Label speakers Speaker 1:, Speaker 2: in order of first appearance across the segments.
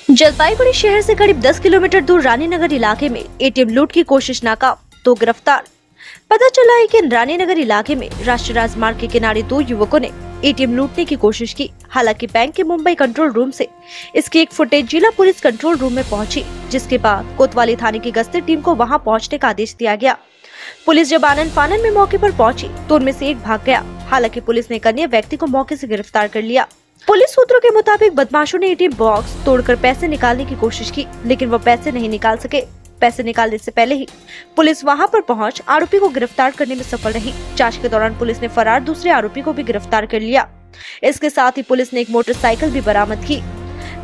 Speaker 1: जलपाईगुड़ी शहर से करीब 10 किलोमीटर दूर रानीनगर इलाके में एटीएम लूट की कोशिश नाकाम, तो गिरफ्तार। पता चला है कि रानीनगर इलाके में राष्ट्रीय राजमार्ग के किनारे दो युवकों ने एटीएम लूटने की कोशिश की। हालांकि बैंक के मुंबई कंट्रोल रूम से इसकी एक फुटेज जिला पुलिस कंट्रोल रूम में पहुंची, जिसके बाद कोतवाली थाने की गश्ती टीम को वहां पहुंचने का आदेश दिया गया। पुलिस जब आनन फानन में मौके पर पहुंची तो उनमें से एक भाग गया। हालांकि पुलिस ने एक अन्य व्यक्ति को मौके से गिरफ्तार कर लिया। पुलिस सूत्रों के मुताबिक बदमाशों ने एटीएम बॉक्स तोड़कर पैसे निकालने की कोशिश की, लेकिन वो पैसे नहीं निकाल सके। पैसे निकालने से पहले ही पुलिस वहां पर पहुंच आरोपी को गिरफ्तार करने में सफल रही। जांच के दौरान पुलिस ने फरार दूसरे आरोपी को भी गिरफ्तार कर लिया। इसके साथ ही पुलिस ने एक मोटरसाइकिल भी बरामद की।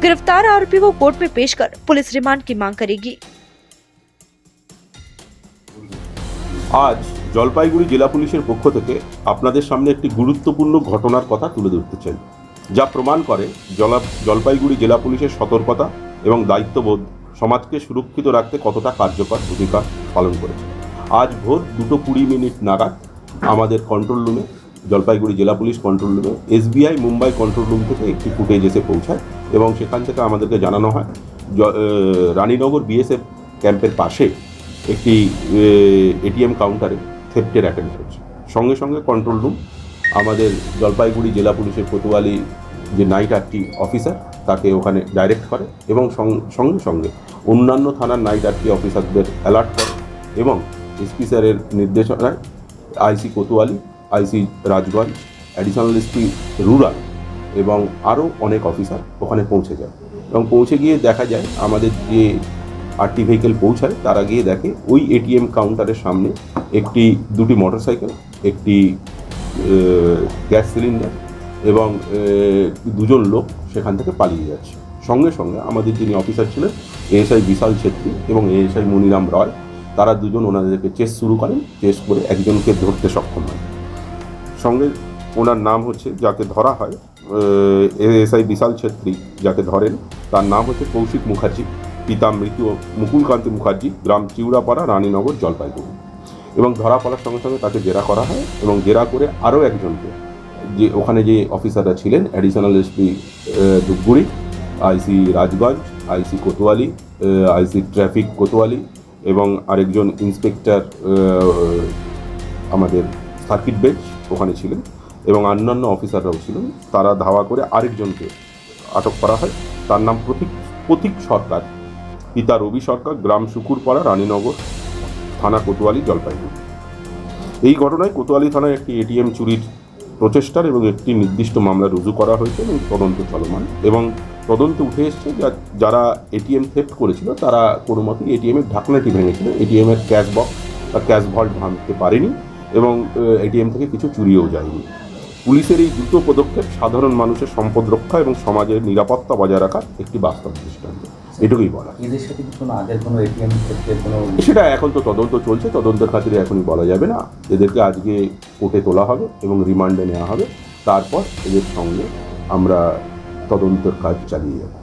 Speaker 1: गिरफ्तार आरोपी को कोर्ट में पेश कर पुलिस रिमांड की मांग करेगी।
Speaker 2: आज জলপাইগুড়ি জেলা পুলিশের পক্ষ থেকে আপনাদের সামনে একটি গুরুত্বপূর্ণ ঘটনার কথা তুলে ধরতে চাই, যা প্রমাণ করে জলপাইগুড়ি জেলা পুলিশের সতর্কতা এবং দায়িত্ববোধ সমাজকে সুরক্ষিত রাখতে কতটা কার্যকর ভূমিকা পালন করেছে। আজ ভোর 2:20 নাগাদ আমাদের কন্ট্রোল রুমে, জলপাইগুড়ি জেলা পুলিশ কন্ট্রোল রুমে এসবিআই মুম্বাই কন্ট্রোল রুম থেকে একটি ফুটেজ এসে পৌঁছায় এবং সেখান থেকে আমাদেরকে জানানো হয় রানীনগর বিএসএফ ক্যাম্পের পাশে একটি এটিএম কাউন্টারে থেফটের অ্যাটেম্প হয়েছে। সঙ্গে সঙ্গে কন্ট্রোল রুম আমাদের জলপাইগুড়ি জেলা পুলিশের কোতোয়ালি যে নাইট আরটি অফিসার তাকে ওখানে ডাইরেক্ট করে এবং সঙ্গে সঙ্গে অন্যান্য থানার নাইট আরটি অফিসারদের অ্যালার্ট করে এবং এসপি স্যারের নির্দেশনায় আইসি কোতোয়ালি, আইসি রাজগঞ্জ, অ্যাডিশনাল এসপি রুরাল এবং আরও অনেক অফিসার ওখানে পৌঁছে যায় এবং পৌঁছে গিয়ে দেখা যায় আমাদের যে আরটি ভেহিকেল পৌঁছায় তারা গিয়ে দেখে ওই এটিএম কাউন্টারের সামনে দুটি মোটরসাইকেল, একটি গ্যাস সিলিন্ডার এবং দুজন লোক সেখান থেকে পালিয়ে যাচ্ছে। সঙ্গে সঙ্গে আমাদের যিনি অফিসার ছিলেন এএসআই বিশাল ছেত্রী এবং এএসআই মনিরাম রয়, তারা দুজন ওনাদেরকে চেস শুরু করেন। চেস করে একজনকে ধরতে সক্ষম হয়। সঙ্গে ওনার নাম হচ্ছে, যাকে ধরা হয় এএসআই বিশাল ছেত্রী, যাকে ধরেন তার নাম হচ্ছে কৌশিক মুখার্জি, পিতা মৃত মুকুলকান্তি মুখার্জি, গ্রাম চিউড়াপাড়া, রানীনগর, জলপাইগুড়ি। এবং ধরা পড়ার সঙ্গে সঙ্গে তাকে জেরা করা হয় এবং জেরা করে আরও একজনকে, যে ওখানে যে অফিসাররা ছিলেন অ্যাডিশনাল এসপি ধূপগুড়ি, আইসি রাজগঞ্জ, আইসি কোতোয়ালি, আইসি ট্রাফিক কোতোয়ালি এবং আরেকজন ইন্সপেক্টর আমাদের সার্কিট বেঞ্চ ওখানে ছিলেন এবং অন্যান্য অফিসাররাও ছিলেন। তারা ধাওয়া করে আরেকজনকে আটক করা হয়। তার নাম প্রতীক সরকার, পিতা রবি সরকার, গ্রাম শুকুরপাড়া, রানীনগর, থানা কোতোয়ালি, জলপাইগুড়ি। এই ঘটনায় কোতোয়ালি থানায় একটি এটিএম চুরির প্রচেষ্টার এবং একটি নির্দিষ্ট মামলা রুজু করা হয়েছে এবং তদন্ত চলমান এবং তদন্তে উঠে এসছে যারা এটিএম থেফট করেছিল তারা কোনো মতেই এটিএমের ঢাকনাটি ভেঙেছিল, এটিএমের ক্যাশ বক্স বা ক্যাশ ভল্ট ভাঙতে পারেনি এবং এটিএম থেকে কিছু চুরিও যায়নি। পুলিশের এই দ্রুত পদক্ষেপ সাধারণ মানুষের সম্পদ রক্ষা এবং সমাজের নিরাপত্তা বজায় রাখার একটি বাস্তব দৃষ্টান্ত। এটুকুই বলা।
Speaker 3: এদের সাথে কোনো আগের কোনো এটিএম ক্ষেত্রে কোনো
Speaker 2: সেটা এখন তো তদন্ত চলছে, তদন্তের খাতিরে এখনই বলা যাবে না। এদেরকে আজকে কোর্টে তোলা হবে এবং রিমান্ডে নেওয়া হবে, তারপর এদের সঙ্গে আমরা তদন্তের কাজ চালিয়ে যাব।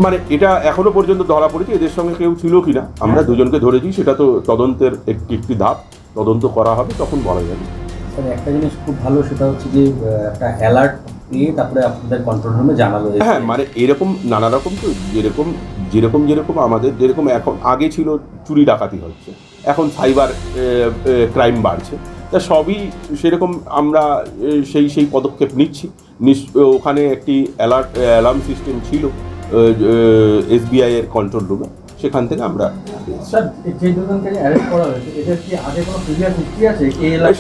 Speaker 2: মানে এটা এখনো পর্যন্ত ধরা পড়েছে, এদের সঙ্গে কেউ ছিল কিনা, আমরা দুজনকে ধরেছি, সেটা তো তদন্তের একটি ধাপ। তদন্ত করা হবে তখন বলা যাবে।
Speaker 3: স্যার একটা জিনিস খুব ভালো, সেটা হচ্ছে যে একটা অ্যালার্ট পেয়ে তারপরে আপনাদের কন্ট্রোল রুমে জানালো।
Speaker 2: হ্যাঁ, মানে এরকম নানা রকম, তো যেরকম আমাদের যেরকম এখন আগে ছিল চুরি ডাকাতি হচ্ছে, এখন সাইবার ক্রাইম বাড়ছে, তা সবই সেরকম আমরা সেই পদক্ষেপ নিচ্ছি। ওখানে একটি অ্যালার্ম সিস্টেম ছিল এসবিআই এর কন্ট্রোল রুমে, সেখান থেকে আমরা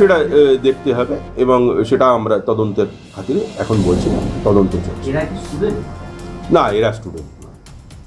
Speaker 2: সেটা দেখতে হবে এবং সেটা আমরা তদন্তের খাতিরে এখন বলছি না, তদন্ত চলছে। না, এরা স্টুডেন্ট।